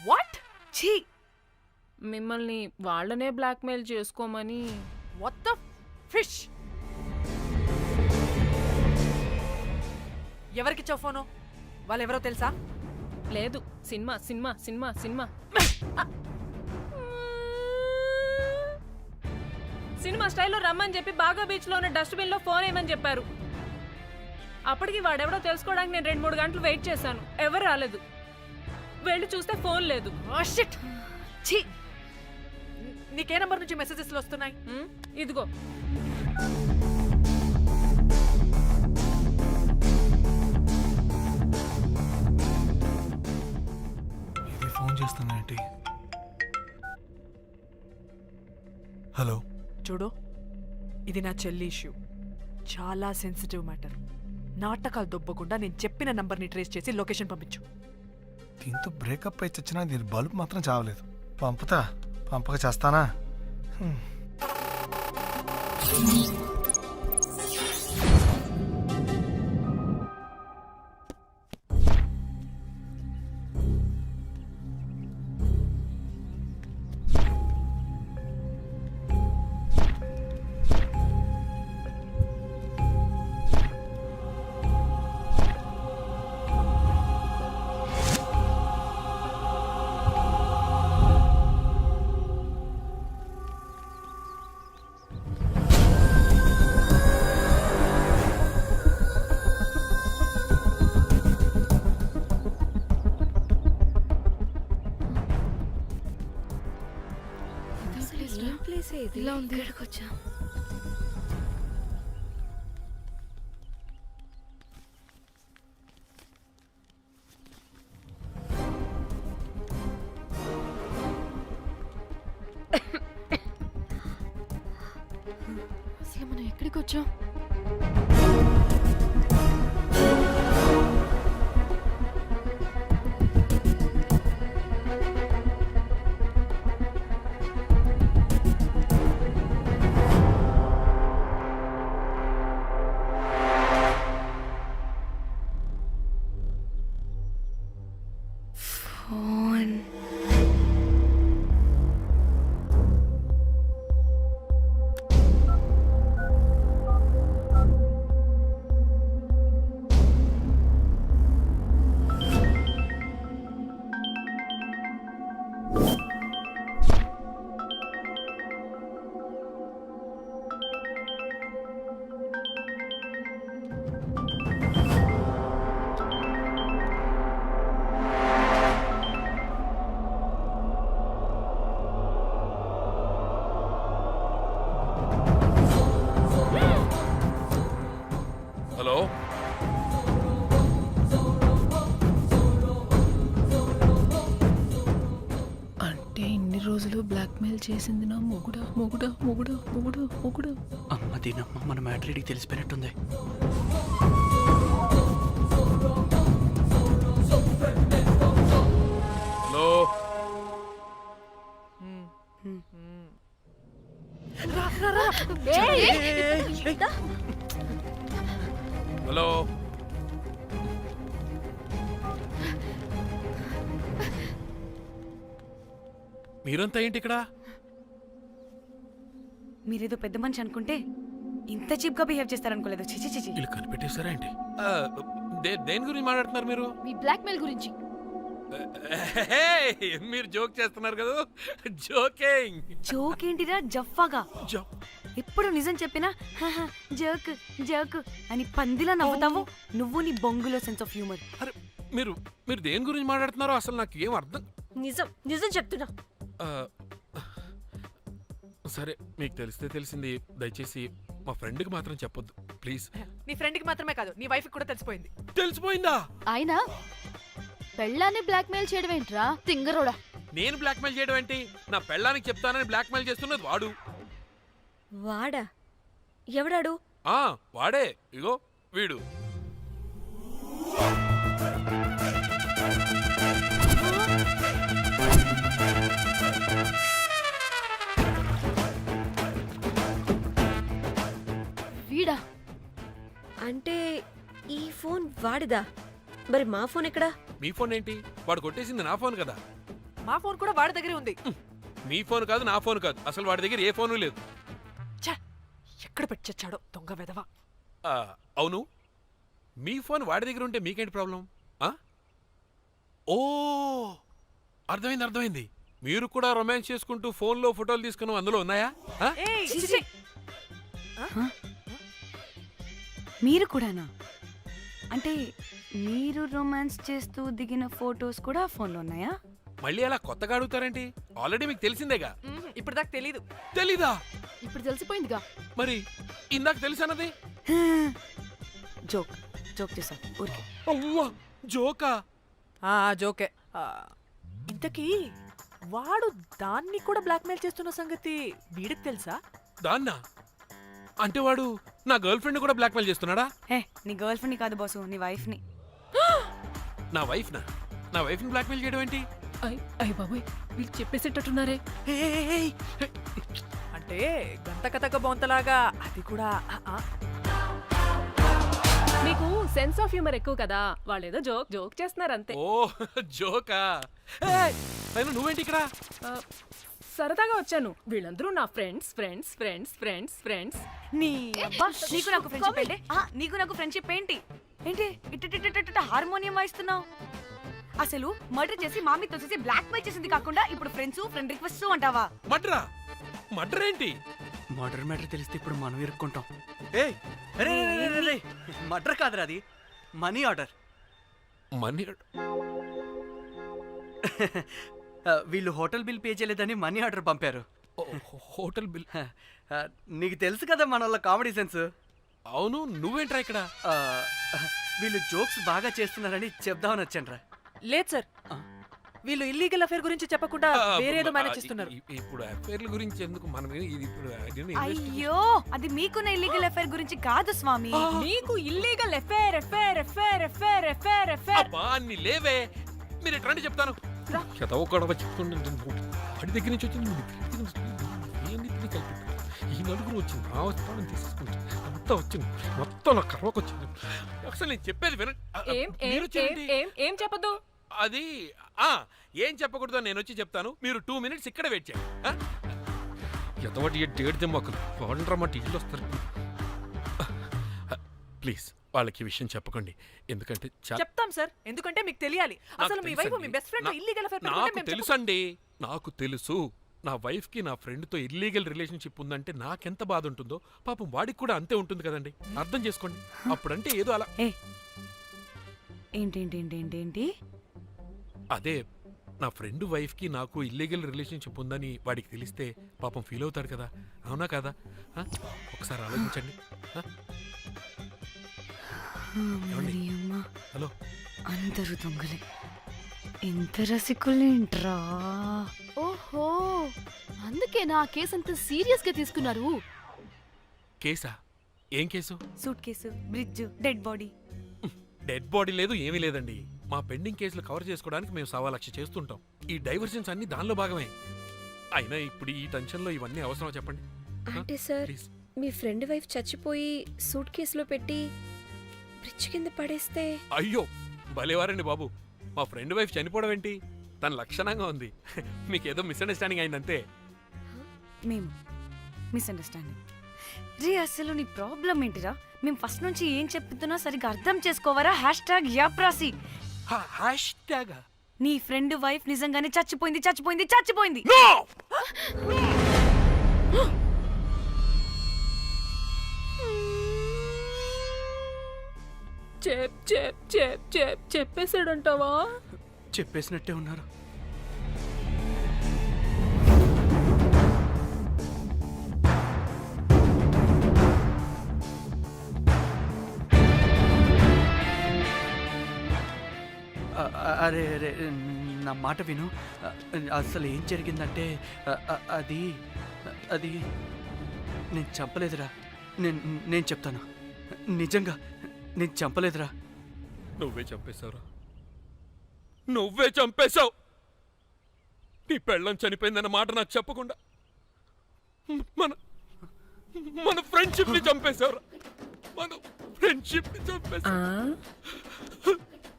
S5: వాట్? ఛీ!
S13: మిమ్మల్ని వాళ్ళనే బ్లాక్మెయిల్ చేసుకోమని.
S5: What the fish! ఎవరికిచ్చావు ఫోను? వాళ్ళెవరో తెలుసా?
S13: లేదు, cinema cinema cinema cinema cinema స్టైల్లో రమ్మని చెప్పి బాగా బీచ్లో ఉన్న డస్ట్బిన్లో ఫోన్ వేయమని చెప్పారు. అప్పటికి వాడెవడో తెలుసుకోవడానికి నేను 2-3 గంటలు వెయిట్ చేశాను. ఎవరు రాలేదు. వెళ్ళి చూస్తే ఫోన్ లేదు.
S5: ఛీ! నీకే నంబర్ నుంచి మెసేజెస్లు వస్తున్నాయి?
S13: ఇదిగో.
S11: ఇది ఫోన్ చేస్తున్నానంటే. హలో,
S5: చూడు, ఇది నా చెల్లి ఇష్యూ. చాలా సెన్సిటివ్ మ్యాటర్. నాటకాలు దొబ్బకుండా నేను చెప్పిన నంబర్ని ట్రేస్ చేసి లొకేషన్ పంపించు.
S11: దీంతో బ్రేకప్ అయి చచ్చినా దీని బల్బ్ మాత్రం చావలేదు. పంపక చేస్తానా?
S1: ఇలా ఉంది. ఇక్కడికొచ్చా. అసలు మనం ఎక్కడికి వచ్చాం?
S10: హలో,
S13: అంటే ఇన్ని రోజులు బ్లాక్మెయిల్ చేసింది నా మొగుడా మొగుడా మొగుడా మొగుడా మొగుడా.
S12: అమ్మ దీనమ్మ, మన మ్యాట్రీడికి తెలిసిపోయినట్టుంది.
S10: హలో. హలో మీరంతా ఏంటి ఇక్కడ?
S2: మీరేదో పెద్ద మనిషి అనుకుంటే ఇంత చీప్ గా బిహేవ్ చేస్తారనుకోలేదు. చిచి చిచి.
S10: వీళ్ళు కనిపెట్టేశారా ఏంటి? దేని గురించి మాట్లాడుతున్నారు మీరు?
S1: మీ బ్లాక్మెయిల్ గురించి.
S10: మీరు జోక్ చేస్తున్నారు కదా? జోకింగ్.
S2: జోక్ ఏంటిరా జఫ్ఫాగా? ఎప్పుడు నిజం చెప్పినా జోక్ జోక్ అని పందిలా నవ్వుతావు. నువ్వు నీ బొంగులో సెన్స్ ఆఫ్ హ్యూమర్.
S10: అరే మీరు మీరు దేని గురించి మాట్లాడుతున్నారో అసలు నాకు ఏం అర్థం.
S2: నిజం నిజం చెప్తున్నా.
S10: సరే మీకు తెలిస్తే తెలిసింది. దయచేసి మా ఫ్రెండ్కి మాత్రం చెప్పొద్దు ప్లీజ్.
S5: నీ ఫ్రెండ్కి మాత్రమే కాదు, నీ వైఫ్ కూడా తెలిసిపోయింది.
S10: తెలిసిపోయిందా?
S1: అయినా పెళ్ళాన్ని బ్లాక్మెయిల్ చేయడం ఏంట్రా తింగరోడా?
S10: నేను బ్లాక్మెయిల్ చేయడం ఏంటి? నా పెళ్ళానికి చెప్తానని బ్లాక్మెయిల్ చేస్తున్నది వాడు.
S2: వాడా? ఎవడాడు?
S10: వాడే. ఇగో వీడు.
S1: వీడా?
S2: అంటే ఈ ఫోన్ వాడిదా? మరి మా ఫోన్ ఎక్కడా?
S10: మీ ఫోన్ ఏంటి? వాడు కొట్టేసింది నా ఫోన్ కదా.
S5: మా ఫోన్ కూడా వాడి దగ్గరే ఉంది.
S10: మీ ఫోన్ కాదు, నా ఫోన్ కాదు. అసలు వాడి దగ్గర ఏ ఫోను లేదు.
S5: ఎక్కడ పెట్టొచ్చాడో దొంగ వెధవ.
S10: అవును, మీ ఫోన్ వాడి దగ్గర ఉంటే మీకేంటి ప్రాబ్లం? ఓ అర్థమైంది అర్థమైంది. మీరు కూడా రొమాన్స్ చేసుకుంటూ ఫోన్లో ఫోటోలు తీసుకున్నాం, అందులో ఉన్నాయా?
S2: మీరు కూడానా? అంటే మీరు రొమాన్స్ చేస్తూ దిగిన ఫోటోస్ కూడా ఫోన్లో ఉన్నాయా?
S10: మళ్ళీ అలా కొత్తగా అడుగుతారేంటి? ఆల్రెడీ మీకు తెలిసిందేగా.
S5: ఇప్పుడు దాకా తెలీదు.
S10: తెలీదా?
S1: ఇప్పుడు తెలిసిపోయిందిగా.
S10: మరి ఇందాక తెలిసన్నది
S2: జోక్ జోక్ చేశా ఊరికే.
S10: అవ్వా జోకా?
S5: జోకే. ఇంతకీ వాడు దాన్ని కూడా బ్లాక్మెయిల్ చేస్తున్న సంగతి వీడికి తెలుసా?
S10: దాన్నా? అంటే వాడు నా గర్ల్ ఫ్రెండ్ కూడా బ్లాక్మెయిల్ చేస్తున్నాడా?
S2: నీ గర్ల్ ఫ్రెండ్ కాదు బాసు, నీ వైఫ్ ని.
S10: నా వైఫ్ ని బ్లాక్మెయిల్ చేయడం ఏంటి?
S13: అయ్య బాబోయ్, వీళ్ళు చెప్పేసేటట్టున్నారే.
S5: అంటే గంత కథక బొంతలాగా అది కూడా.
S13: మీకు సెన్స్ ఆఫ్ హ్యూమర్ ఎక్కువ కదా, వాళ్ళు ఏదో జోక్ జోక్ చేస్తున్నారు అంతే.
S10: ఓ జోకా? నువ్వేంటి ఇక్కడ?
S13: సరదాగా వచ్చాను. వీళ్ళందరూ నా friends friends friends friends friends.
S2: నీకు నాకు ఫ్రెండ్షిప్ ఏంటి? నీకు నాకు ఫ్రెండ్షిప్ ఏంటి? ఏంటి ఇట్ట హార్మోనియం వాయిస్తున్నావు? అసలు మర్డర్ చేసి మామీ తోసేసి బ్లాక్ మెయిల్ చేసింది కాకుండా ఇప్పుడు ఫ్రెండ్స్ ఫ్రెండ్ రిక్వెస్ట్ అంటావా?
S10: మర్డర్ ఏంటి?
S12: మర్డర్ మ్యాటర్ తెలిస్తే ఇప్పుడు మనం ఇరుక్కుంటాం. మర్డర్ కాదురా, అది మనీ ఆర్డర్.
S10: మనీ?
S12: వీళ్ళు హోటల్ బిల్ పే చేయలేదని మనీ ఆర్డర్ పంపారు.
S10: Hotel bill?
S12: నీకు తెలుసు కదా మన వాళ్ళ కామెడీ సెన్స్.
S10: అవును, నువ్వేంట్రా ఇక్కడ?
S12: వీళ్ళు జోక్స్ బాగా చేస్తున్నారని చెప్దామని వచ్చానురా.
S5: లేదు సార్, వీళ్ళు ఇల్లీగల్ అఫేర్ గురించి చెప్పకుండా వేరేదో మేనేజ్ చేస్తున్నారు.
S10: ఇప్పుడు అఫేర్ల గురించి ఎందుకు మనం ఇది ఇప్పుడు?
S2: అయ్యో, అది మీకున్న ఇల్లీగల్ అఫేర్ గురించి కాదు స్వామి.
S13: మీకు illegal affair affair affair affair affair affair.
S10: అబ్బా అన్ని లేవే, మీరు ఎట్రండి చెప్తాను. గొడవ చెప్తుండే వాడి దగ్గర నుంచి వచ్చింది, ఈ నలుగురు వచ్చింది, ఆ వస్తానని తీసుకుంటే అంతా వచ్చింది, మొత్తం నా కర్వకు వచ్చింది. అసలు నేను చెప్పేది వినండి.
S13: ఏం చెప్పదు?
S10: అది ఏం చెప్పకూడదు, నేను వచ్చి చెప్తాను. మీరు 2 minutes ఇక్కడ వెయిట్ చేయండి. ఎంతవాటి డేట్ దెమ్మకలు వాడండ్రమాట ఇల్లు వస్తారు. ప్లీజ్ వాళ్ళకి ఈ విషయం చెప్పకండి, ఎందుకంటే
S5: చెప్తాం సార్, ఎందుకంటే మీకు తెలియాలి. అసలు మీ వైఫ్ మీ బెస్ట్ ఫ్రెండ్ ఇల్లీగల్ అఫేర్.
S10: నాకు తెలుసండి, నాకు తెలుసు. నా వైఫ్ కి నా ఫ్రెండ్ తో ఇల్లీగల్ రిలేషన్షిప్ ఉందంటే నాకెంత బాధ ఉంటుందో పాపం వాడికి కూడా అంతే ఉంటుంది కదండి. అర్థం చేసుకోండి. అప్పుడంటే ఏదో అలా.
S2: ఏంటి?
S10: అదే నా ఫ్రెండ్ వైఫ్ కి నాకు ఇల్లీగల్ రిలేషన్షిప్ ఉందని వాడికి తెలిస్తే పాపం ఫీల్ అవుతాడు కదా, అవునా కదా? ఒకసారి ఆలోచించండి. హలో,
S2: అందరూ దొంగలే, ఎంత రసికులేంట్రా.
S1: ఓహో, అందుకే నా కేసు అంత సీరియస్ గా తీసుకున్నారు.
S10: కేసా? ఏం case?
S2: Suit case, bridge, dead body.
S10: Dead body లేదు, ఏమీ లేదండి. మా పెండింగ్ కేసులు కవర్ చేసుకోవడానికి మేము 1,00,000 చేస్తుంటాం. ఈ డైవర్షన్స్ అన్ని దానిలో భాగమే. అయినా ఇప్పుడు ఈ టెన్షన్లో ఇవన్నీ అవసరమా చెప్పండి?
S14: అంటే సార్, మీ ఫ్రెండ్ వైఫ్ చచ్చిపోయి సూట్ కేసులో పెట్టి బ్రిడ్జ్ కింద పడేస్తే?
S10: అయ్యో భలేవారండి బాబు, మా ఫ్రెండ్ వైఫ్ చనిపోవడం ఏంటి? తన లక్షణంగా ఉంది. మీకేదో మిస్అండర్స్టాండింగ్ అయిందంతే.
S2: మేము మిస్అండర్స్టాండింగ్ రే. అసలు నీ ప్రాబ్లం ఏంటిరా? మేము ఫస్ట్ నుంచి ఏం చెప్తున్నా సరిగ్గా అర్థం చేసుకోవరా? #యాప్రాసి.
S10: హ్యాష్ ట్యాగ్
S2: నీ ఫ్రెండ్ వైఫ్ నిజంగానే చచ్చిపోయింది చచ్చిపోయింది చచ్చిపోయింది.
S13: చెప్పేసాడంటావా?
S12: చెప్పేసినట్టే ఉన్నారు. అరే అరే నా మాట విను. అసలు ఏం జరిగిందంటే అది అది నేను చంపలేదురా. నేను చెప్తాను, నిజంగా నేను చంపలేదురా.
S10: నువ్వే చంపేశావురా, నువ్వే చంపేశావు. నీ పెళ్ళం చనిపోయిందన్న మాట నాకు చెప్పకుండా మన మన ఫ్రెండ్షిప్ ని చంపేశావురా. మన ఫ్రెండ్షిప్ ని చంపేశావు.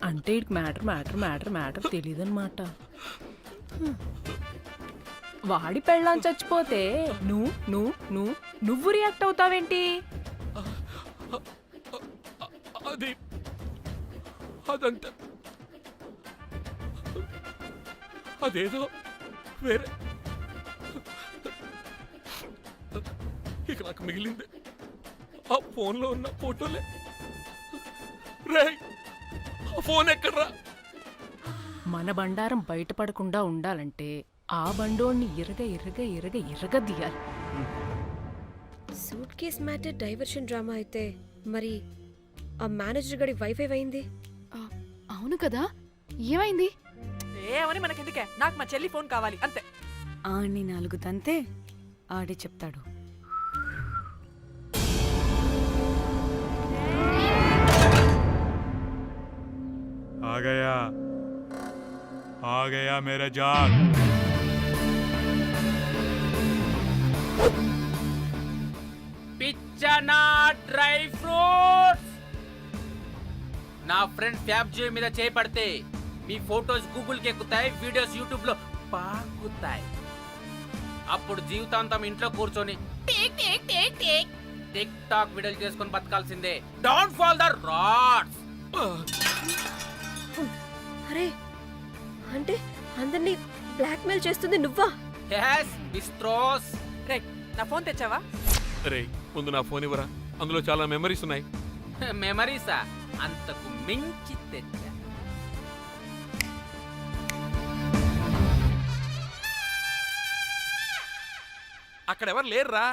S13: అంటే ఇటు మ్యాటర్ తెలియదన్నమాట. వాడి పెళ్ళాం చచ్చిపోతే నువ్వు రియాక్ట్ అవుతావేంటి?
S10: అదంతా అదేదో వేరే. ఇక నాకు మిగిలింది ఆ ఫోన్లో ఉన్న ఫోటోలే. రే ఆ ఫోన్ ఎక్కడ్రా?
S13: మన బండారం బయటపడకుండా ఉండాలంటే ఆ బండోణ్ణి ఇరగదీయాలి.
S14: Suitcase matter diversion drama అయితే మరి ఆ మేనేజర్ గడి వైఫై అయింది.
S1: అవును కదా, ఏమైంది?
S5: ఏమని మనకెందుకే, నాకు మా చెల్లి ఫోన్ కావాలి అంతే.
S2: ఆడిని 4 తంతే ఆడే చెప్తాడు.
S15: आ गया मेरा जान.
S7: పిచ్చనా డ్రై ఫ్రూట్స్. నా ఫ్రెండ్ ఫ్యాబ్జీ మీద చేపడితే మీ ఫోటోస్ గూగుల్ కి ఎక్కుతాయి, వీడియోస్ యూట్యూబ్ లో పాకుతాయి. అప్పుడు జీవితాంతం ఇంట్లో కూర్చొని టిక్ టాక్ వీడియోలు చేసుకొని బతకాల్సిందే. Don't fall the rods.
S14: అరే అంటే అందరినీ బ్లాక్మెయిల్ చేస్తుంది నువ్వా?
S7: yes బిస్ట్రోస్.
S5: రే నా ఫోన్ తెచ్చావా?
S10: రే ముందు నా ఫోన్ ఇవ్వరా, అందులో చాలా మెమరీస్ ఉన్నాయి.
S7: మెమరీసా? అంతకు మించి తెచ్చా.
S10: అక్కడ ఎవరు లేరురా.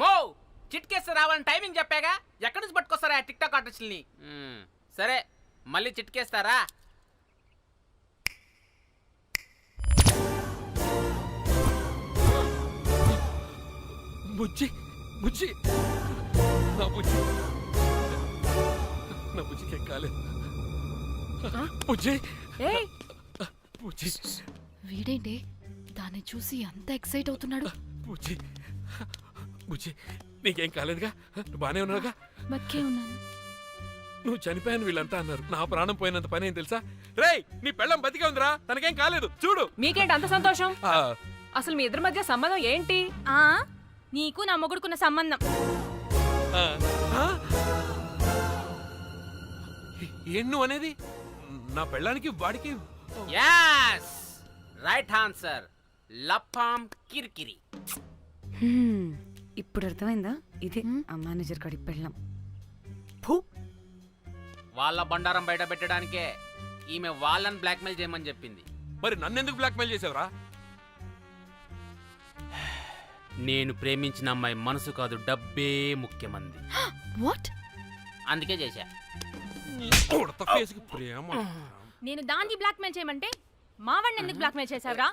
S7: మో చిట్కేస్తే రావాలని టైమింగ్ చెప్పాగా, ఎక్కడి నుంచి పట్టుకొస్తారా టిక్ టాక్ ఆర్టిస్టుల్ని? సరే మళ్ళీ చిట్కేస్తారా?
S10: బుజ్జి బుజ్జి నా బుజ్జి, నా బుజ్జికి ఎక్కాలేదు. బుజ్జి బుజ్జి.
S1: వీడేంటి దాన్ని చూసి అంత ఎక్సైట్ అవుతున్నాడు?
S10: బుజ్జి బుజ్జి నీకేం కాలేదుగా? నువ్వు బానే ఉన్నావుగా?
S1: బక్కే ఉన్నాను.
S10: నువ్వు చనిపోయాను వీళ్ళంతా అన్నారు. నా ప్రాణం పోయినంత పని ఏం తెలుసా? రేయ్ నీ పెళ్ళం బతికే ఉందిరా, తనకేం కాలేదు చూడు.
S13: మీకేంటి అంత సంతోషం? అసలు మీ ఇద్దరి మధ్య సంబంధం ఏంటి?
S2: నీకు నా మొగుడుకున్న సంబంధం.
S10: ఏం నువ్వు అనేది? నా పెళ్ళానికి వాడికి
S7: yes రైట్ ఆన్సర్. లపాం కిరికిరి.
S2: ఇప్పుడు అర్థమైందా? ఇది ఆ మేనేజర్ గడి పెళ్ళం.
S7: వాళ్ళ బండారం బయట పెట్టడానికే ఈమె వాళ్ళని బ్లాక్మెయిల్ చేయమని చెప్పింది.
S10: మరి నన్నెందుకు బ్లాక్మెయిల్ చేసావురా?
S7: నేను ప్రేమించిన అమ్మాయి మనసు కాదు, డబ్బే ముఖ్యమంది.
S1: వాట్?
S7: అందుకే చేశా.
S10: ప్రేమ.
S2: నేను దాన్ని బ్లాక్మెయిల్ చేయమంటే మావాడిని ఎందుకు బ్లాక్మెయిల్ చేశావురా?